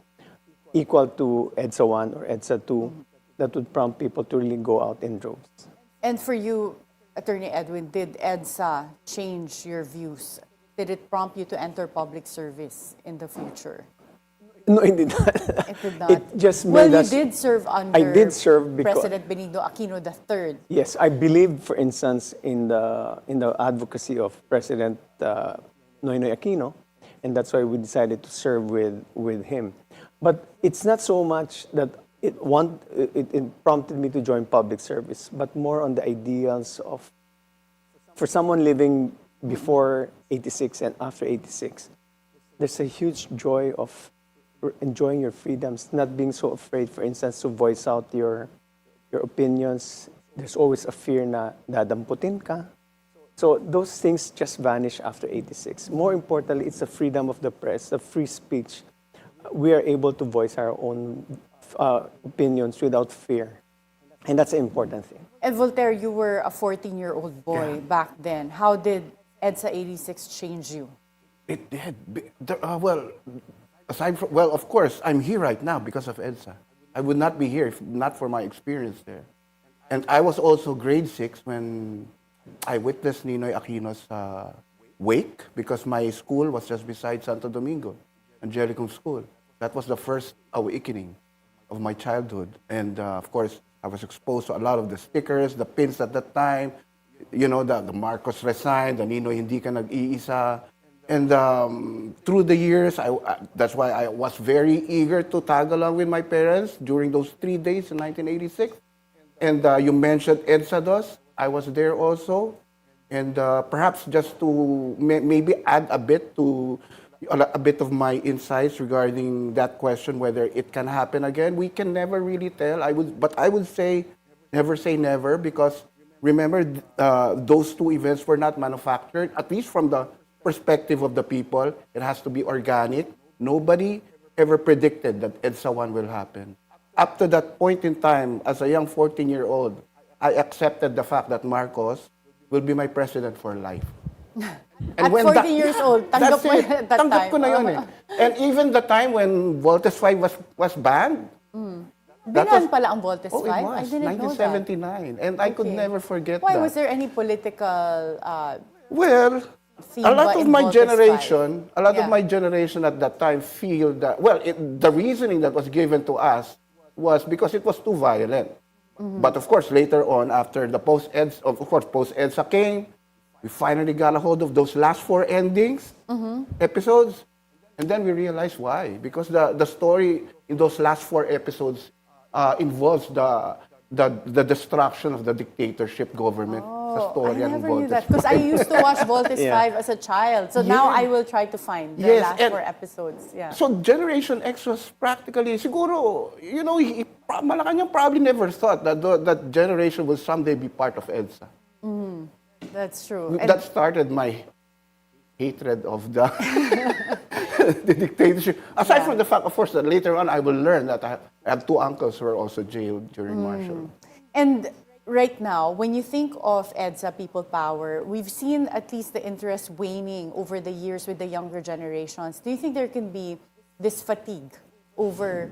equal to EDSA 1 or EDSA 2 that would prompt people to really go out in droves. And for you, Attorney Edwin, did EDSA change your views? Did it prompt you to enter public service in the future? No, it did not. It did not. It just made you did serve under I did serve because President Benigno Aquino III. Yes, I believed, for instance, in the advocacy of President Noynoy Aquino, and that's why we decided to serve with him. But it's not so much that it prompted me to join public service, but more on the ideals of, for someone living before 86 and after 86, there's a huge joy of enjoying your freedoms, not being so afraid, for instance, to voice out your opinions. There's always a fear na dadamputin ka. So those things just vanish after 86. More importantly, it's the freedom of the press, the free speech. We are able to voice our own opinions without fear. And that's an important thing. And Voltaire, you were a 14-year-old boy back then. How did EDSA 86 change you? It did. Well, of course, I'm here right now because of EDSA. I would not be here if not for my experience there. And I was also grade 6 when I witnessed Ninoy Aquino's wake, because my school was just beside Santo Domingo, Angelicum School. That was the first awakening of my childhood. And of course, I was exposed to a lot of the stickers, the pins at that time. You know, the Marcos resigned, the Ninoy hindi ka nag-iisa. And through the years, that's why I was very eager to tag along with my parents during those 3 days in 1986. And you mentioned EDSA DOS. I was there also. And perhaps just to maybe add a bit of my insights regarding that question, whether it can happen again. We can never really tell. But I would say never, because remember, those two events were not manufactured, at least from the perspective of the people. It has to be organic. Nobody ever predicted that EDSA 1 will happen. Up to that point in time, as a young 14-year-old, I accepted the fact that Marcos will be my president for life. At 40 years old, tanggap that's mo it. yun at that Tanggap time. ko na yun eh. And even the time when Voltes 5 was banned, Binan pala ang Voltes 5? it I was, didn't know that. 1979. And I could Okay. never forget Why? that. Was there any political Well, theme a lot ba of in my Voltes generation, 5? a lot of Yeah. my generation at that time feel that, well, the reasoning that was given to us was because it was too violent. But of course, later on, after the post-EDSA came, we finally got a hold of those last 4 endings, episodes, and then we realized why. Because the story in those last 4 episodes involves the destruction of the dictatorship government. Sa I story ng never knew Voltes that because I used to watch Voltes 5 as a child. So now I will try to find the Yes, last and- 4 episodes. Yeah. So Generation X was practically, siguro, you know, Malacanang probably never thought that generation will someday be part of EDSA. That's true. And That started my hatred of the, the dictatorship. Aside from the fact, of course, that later on I will learn that I have 2 uncles who were also jailed during martial. And right now, when you think of EDSA People Power, we've seen at least the interest waning over the years with the younger generations. Do you think there can be this fatigue over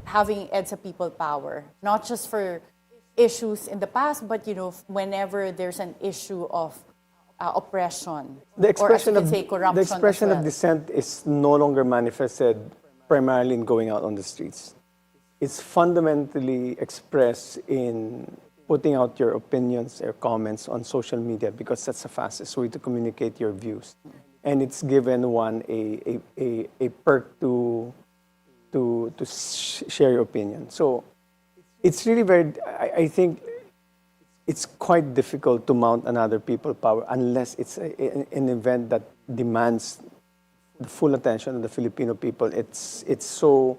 having EDSA People Power, not just for issues in the past, but whenever there's an issue of oppression, The expression, or as you could say, corruption the expression as of well? dissent is no longer manifested primarily in going out on the streets. It's fundamentally expressed in putting out your opinions or comments on social media because that's the fastest way to communicate your views. And it's given one a perk to share your opinion. So it's really I think it's quite difficult to mount another people power unless it's an event that demands the full attention of the Filipino people. It so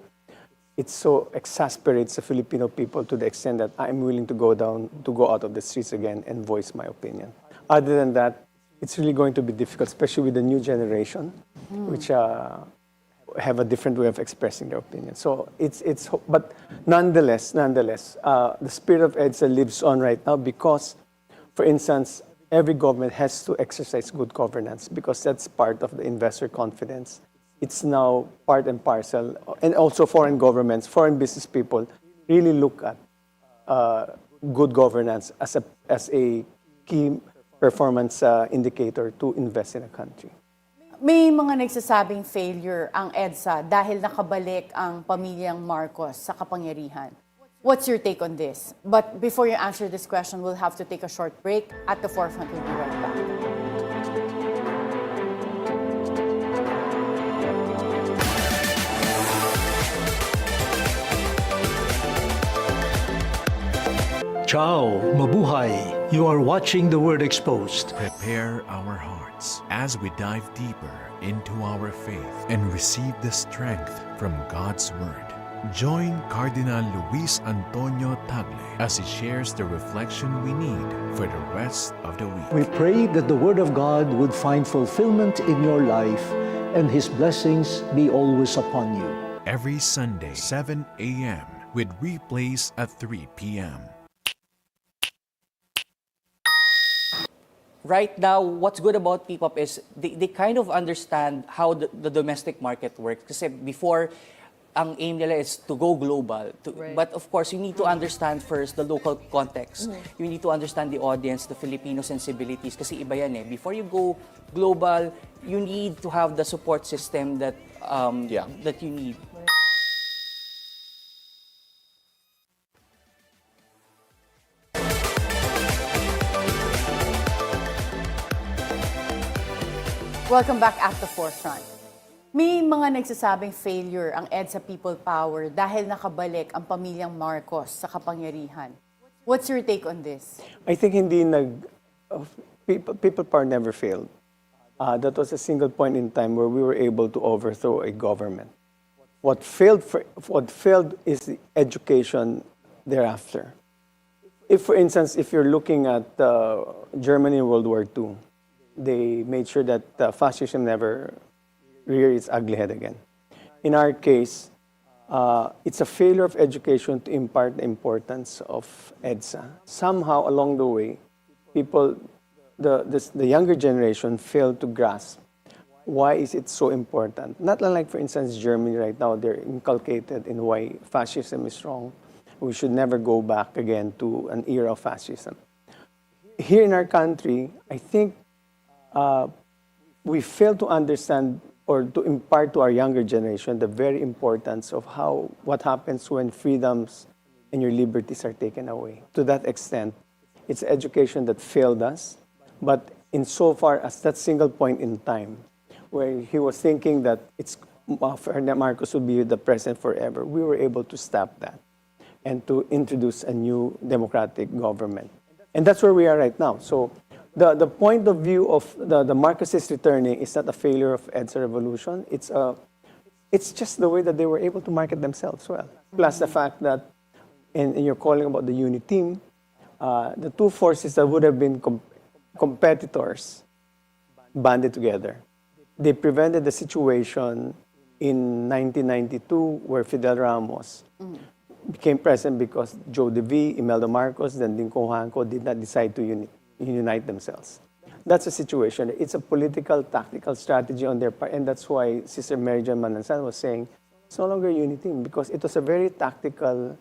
exasperates the Filipino people to the extent that I'm willing to go out of the streets again and voice my opinion. Other than that, it's really going to be difficult, especially with the new generation, which have a different way of expressing their opinion. So but nonetheless, the spirit of EDSA lives on right now because, for instance, every government has to exercise good governance because that's part of the investor confidence. It's now part and parcel, and also foreign governments, foreign business people really look at good governance as a key performance indicator to invest in a country. May mga nagsasabing failure ang EDSA dahil nakabalik ang pamilyang Marcos sa kapangyarihan. What's your take on this? But before you answer this question, we'll have to take a short break. At the Forefront, we'll be right back. Ciao, mabuhay. You are watching The Word Exposed. Prepare our hearts as we dive deeper into our faith and receive the strength from God's Word. Join Cardinal Luis Antonio Tagle as he shares the reflection we need for the rest of the week. We pray that the Word of God would find fulfillment in your life and His blessings be always upon you. Every Sunday, 7 a.m., with replays at 3 p.m. Right now, what's good about P-pop is they kind of understand how the domestic market works. Kasi before, ang aim nila is to go global. But of course, you need to understand first the local context. You need to understand the audience, the Filipino sensibilities. Kasi iba yan eh. Before you go global, you need to have the support system that you need. Welcome back at the Forefront. May mga nagsasabing failure ang EDSA People Power dahil nakabalik ang pamilyang Marcos sa kapangyarihan. What's your take on this? I think people power never failed. That was a single point in time where we were able to overthrow a government. What failed is the education thereafter. For instance, if you're looking at Germany in World War II, they made sure that fascism never rear its ugly head again. In our case, it's a failure of education to impart the importance of EDSA. Somehow along the way, people the younger generation failed to grasp why is it so important. Not unlike, for instance, Germany right now, they're inculcated in why fascism is wrong. We should never go back again to an era of fascism. Here in our country, I think we fail to understand or to impart to our younger generation the very importance of what happens when freedoms and your liberties are taken away. To that extent, it's education that failed us, but insofar as that single point in time, where he was thinking that Marcos would be the president forever, we were able to stop that and to introduce a new democratic government. And that's where we are right now. So the point of view of the Marcosists returning is not a failure of EDSA revolution. It's just the way that they were able to market themselves well. Plus the fact that, and you're calling about the unity team, the two forces that would have been competitors banded together. They prevented the situation in 1992 where Fidel Ramos became president because Joe DeVie, Imelda Marcos, then Dinko Hanco did not decide to unite themselves. That's a situation. It's a political, tactical strategy on their part, and that's why Sister Mary Jane Manansan was saying it's no longer a unity team because it was a very tactical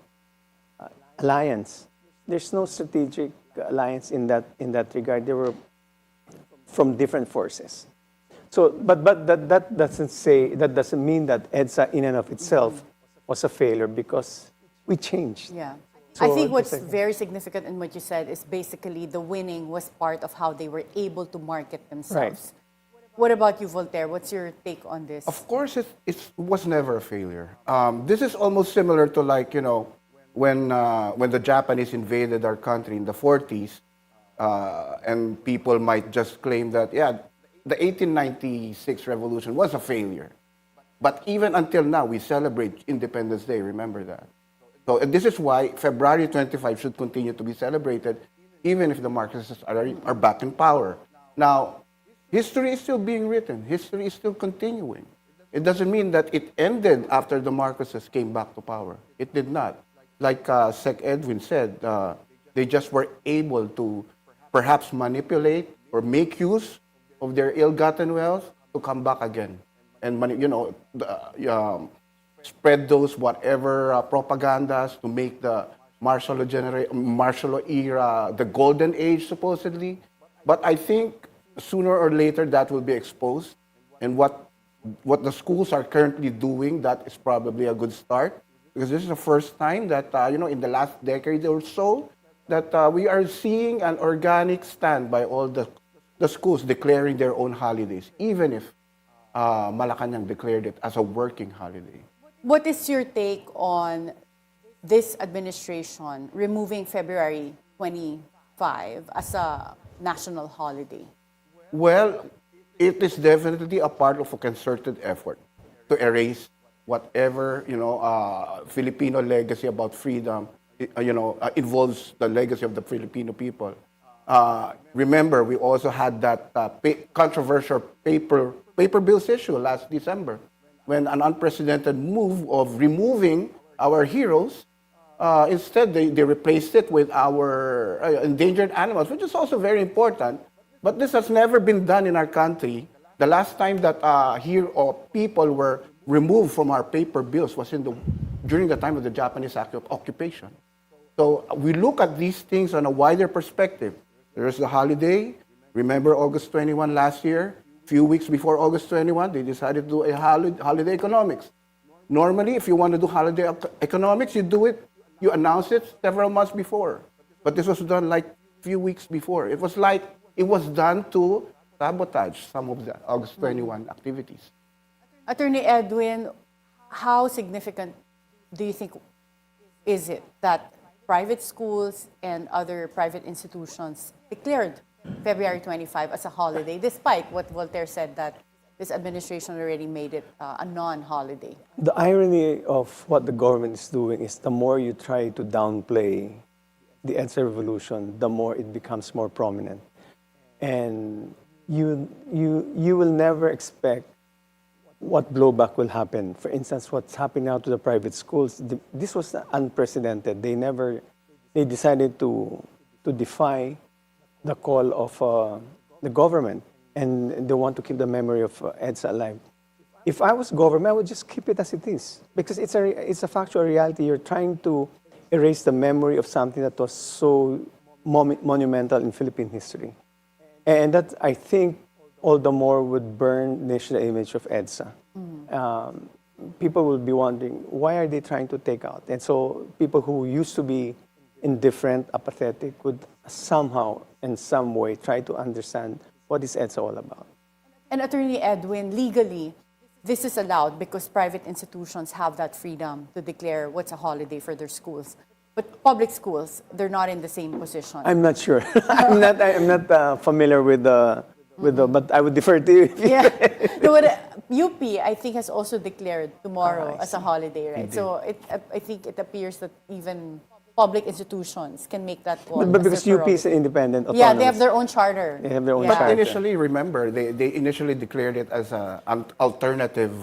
alliance. There's no strategic alliance in that regard. They were from different forces. So, but that doesn't mean that EDSA in and of itself was a failure because we changed. Yeah. So I think what's very significant in what you said is basically the winning was part of how they were able to market themselves. Right. What about you, Voltaire? What's your take on this? Of course, it was never a failure. This is almost similar to when the Japanese invaded our country in the 40s, and people might just claim that, the 1896 revolution was a failure. But even until now, we celebrate Independence Day, remember that. So this is why February 25 should continue to be celebrated, even if the Marxists are back in power. Now, history is still being written. History is still continuing. It doesn't mean that it ended after the Marxists came back to power. It did not. Like Sec Edwin said, they just were able to perhaps manipulate or make use of their ill-gotten wealth to come back again and spread those whatever propagandas to make the martial law era the golden age supposedly. But I think sooner or later that will be exposed, and what the schools are currently doing, that is probably a good start, because this is the first time that in the last decade or so that we are seeing an organic stand by all the schools declaring their own holidays, even if Malacanang declared it as a working holiday. What is your take on this administration removing February 25 as a national holiday? Well, it is definitely a part of a concerted effort to erase whatever Filipino legacy about freedom involves the legacy of the Filipino people. Remember, we also had that controversial paper bills issue last December, when an unprecedented move of removing our heroes, instead they replaced it with our endangered animals, which is also very important. But this has never been done in our country. The last time that people were removed from our paper bills was during the time of the Japanese occupation. So we look at these things on a wider perspective. There's the holiday. Remember August 21 last year? Few weeks before August 21, they decided to do a holiday economics. Normally, if you want to do holiday economics, you announce it several months before. But this was done like few weeks before. It was like it was done to sabotage some of the August 21 activities. Attorney Edwin, how significant do you think is it that private schools and other private institutions declared February 25 as a holiday, despite what Voltaire said that this administration already made it a non-holiday? The irony of what the government is doing is the more you try to downplay the EDSA revolution, the more it becomes more prominent. And you will never expect what blowback will happen. For instance, what's happening now to the private schools, this was unprecedented. They decided to defy the call of the government, and they want to keep the memory of EDSA alive. If I was government, I would just keep it as it is, because it's a factual reality. You're trying to erase the memory of something that was so monumental in Philippine history. And that, I think, all the more would burn the national image of EDSA. People will be wondering, why are they trying to take out? And so people who used to be indifferent, apathetic, would somehow, in some way, try to understand what is EDSA all about. And Attorney Edwin, legally, this is allowed because private institutions have that freedom to declare what's a holiday for their schools. But public schools, they're not in the same position. I'm not sure. I'm not familiar with the, but I would defer to you. Yeah. No, but UP, I think, has also declared tomorrow as a holiday, right? So I think it appears that even public institutions can make that call. But because UP is an independent autonomous. Yeah, they have their own charter. They have their own Yeah. charter. But initially, remember, they initially declared it as an alternative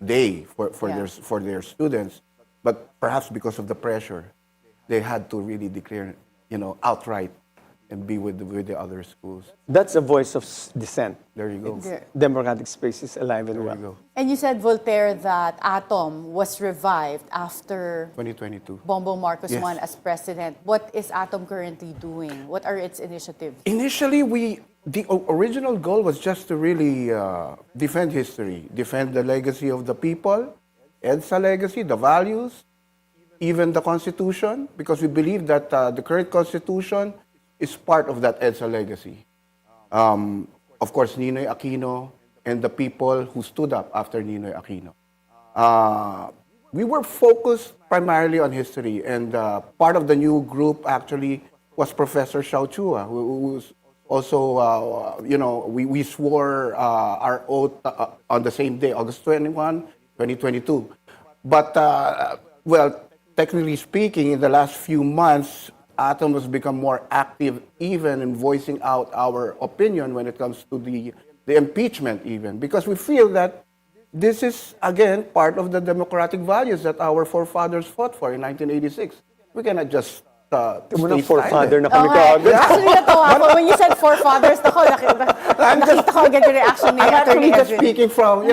day for their students. But perhaps because of the pressure, they had to really declare, outright and be with the other schools. That's a voice of dissent. There you go. Democratic space is alive and well. There you go. And you said, Voltaire, that Atom was revived after 2022. Bongbong Marcos Yes. won as president. What is Atom currently doing? What are its initiatives? Initially, the original goal was just to really defend history, defend the legacy of the people, EDSA legacy, the values, even the Constitution, because we believe that the current Constitution is part of that EDSA legacy. Of course, Ninoy Aquino and the people who stood up after Ninoy Aquino. We were focused primarily on history, and part of the new group actually was Professor Xiao Chua, who was also, we swore our oath on the same day, August 21, 2022. But, technically speaking, in the last few months, Atom has become more active even in voicing out our opinion when it comes to the impeachment even, because we feel that this is, again, part of the democratic values that our forefathers fought for in 1986. We cannot just stay forefather silent. na kami kaagad. Actually, natawa ako. When you said forefathers, nakita ko agad yung reaction ni I'm Attorney actually just Edwin. speaking from,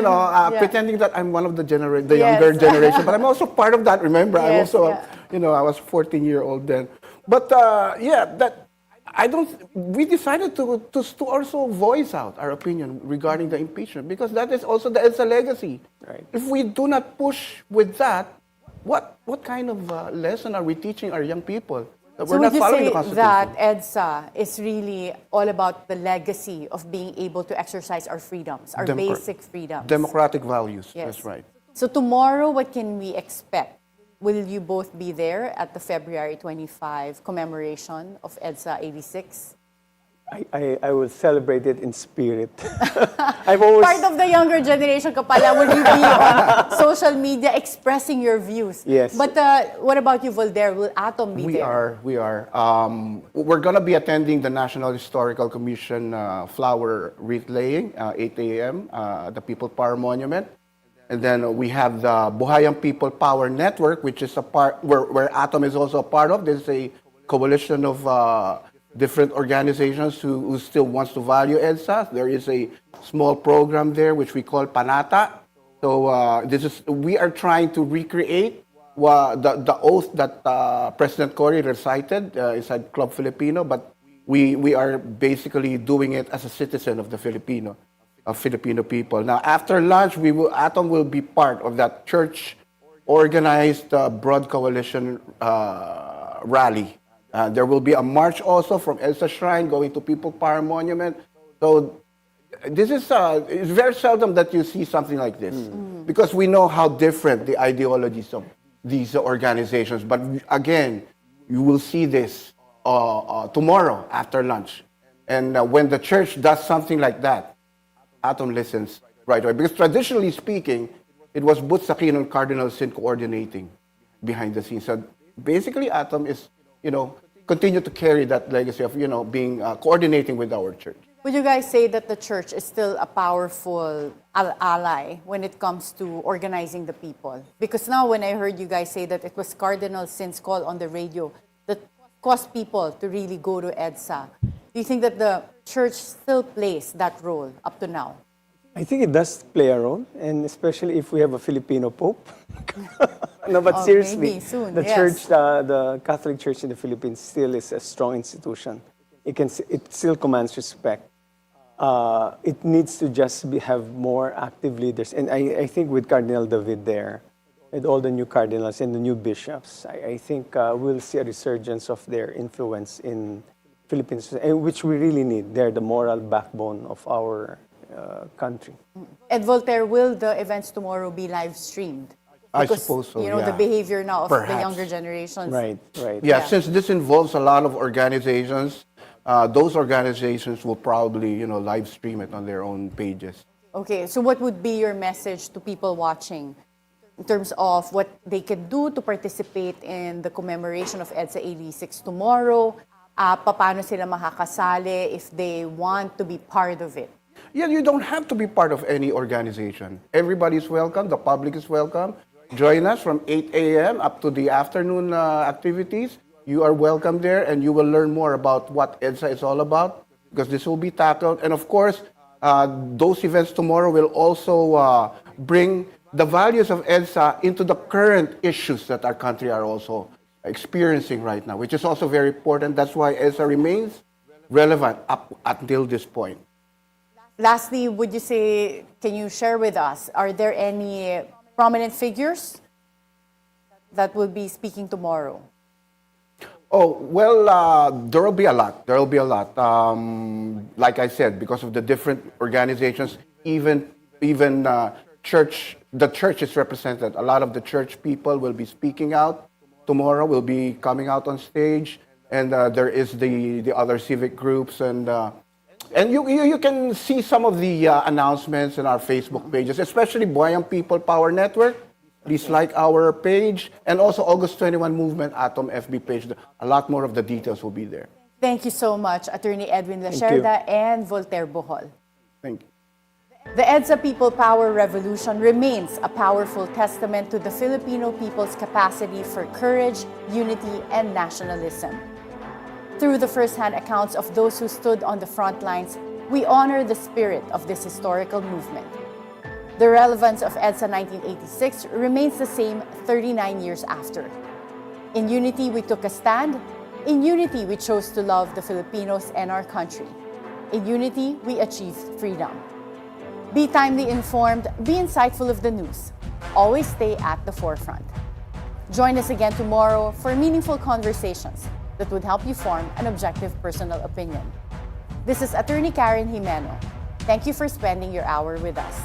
pretending that I'm one of the younger generation, but I'm also part of that. Remember, I'm Yes, also, I was 14-year-old then. But we decided to also voice out our opinion regarding the impeachment, because that is also the EDSA legacy. Right. If we do not push with that, what kind of lesson are we teaching our young people? That So we're would not you following say the Constitution. that EDSA is really all about the legacy of being able to exercise our freedoms, our basic freedoms? Democratic values, Yes. that's right. So tomorrow, what can we expect? Will you both be there at the February 25 commemoration of EDSA 86? I will celebrate it in spirit. I've always... Part of the younger generation ka pala, will you be on social media expressing your views? Yes. But what about you, Voltaire? Will Atom be there? We are. We're going to be attending the National Historical Commission flower wreath laying, 8 a.m., the People Power Monument. And then we have the Buhayang People Power Network, which is a part where Atom is also a part of. There's a coalition of different organizations who still wants to value EDSA. There is a small program there which we call Panata. So we are trying to recreate the oath that President Cory recited inside Club Filipino, but we are basically doing it as a citizen of the Filipino people. Now, after lunch, Atom will be part of that church-organized broad coalition rally. There will be a march also from EDSA Shrine going to People Power Monument. So this is it's very seldom that you see something like this, because we know how different the ideologies of these organizations. But again, you will see this tomorrow after lunch. And when the church does something like that, Atom listens right away. Because traditionally speaking, it was Boots Aquino and Cardinal Sin coordinating behind the scenes. So basically, Atom is, continue to carry that legacy of, being coordinating with our church. Would you guys say that the church is still a powerful ally when it comes to organizing the people? Because now when I heard you guys say that it was Cardinal Sin's call on the radio that cause people to really go to EDSA. Do you think that the church still plays that role up to now? I think it does play a role, and especially if we have a Filipino Pope. No, but seriously, maybe soon, the yes. church, the Catholic Church in the Philippines still is a strong institution. It still commands respect. It needs to just have more active leaders. And I think with Cardinal David there, with all the new cardinals and the new bishops, I think we'll see a resurgence of their influence in Philippines, which we really need. They're the moral backbone of our country. Ed Voltaire, will the events tomorrow be live streamed? I Because, suppose so, you know, yeah. the behavior now of the Perhaps. younger generations. Right. Yeah, since this involves a lot of organizations, those organizations will probably, live stream it on their own pages. Okay, so what would be your message to people watching in terms of what they can do to participate in the commemoration of EDSA 86 tomorrow? Paano sila makakasali if they want to be part of it? Yeah, you don't have to be part of any organization. Everybody's welcome. The public is welcome. Join us from 8 a.m. up to the afternoon activities. You are welcome there, and you will learn more about what EDSA is all about, because this will be tackled. And of course, those events tomorrow will also bring the values of EDSA into the current issues that our country are also experiencing right now, which is also very important. That's why EDSA remains relevant up until this point. Lastly, would you say, can you share with us, are there any prominent figures that will be speaking tomorrow? Oh, well, there will be a lot. There will be a lot. Like I said, because of the different organizations, even church, the church is represented. A lot of the church people will be speaking out tomorrow, will be coming out on stage. And there is the other civic groups. And you can see some of the announcements in our Facebook pages, especially Bilyonaryo People Power Network. Please like our page, and also August 21 Movement Atom FB page. A lot more of the details will be there. Thank you so much, Attorney Edwin you. Lacerda and Voltaire Bohol. Thank you. The EDSA People Power Revolution remains a powerful testament to the Filipino people's capacity for courage, unity, and nationalism. Through the first-hand accounts of those who stood on the front lines, we honor the spirit of this historical movement. The relevance of EDSA 1986 remains the same 39 years after. In unity, we took a stand. In unity, we chose to love the Filipinos and our country. In unity, we achieved freedom. Be timely informed, be insightful of the news. Always stay at the forefront. Join us again tomorrow for meaningful conversations that would help you form an objective personal opinion. This is Attorney Karen Jimeno. Thank you for spending your hour with us.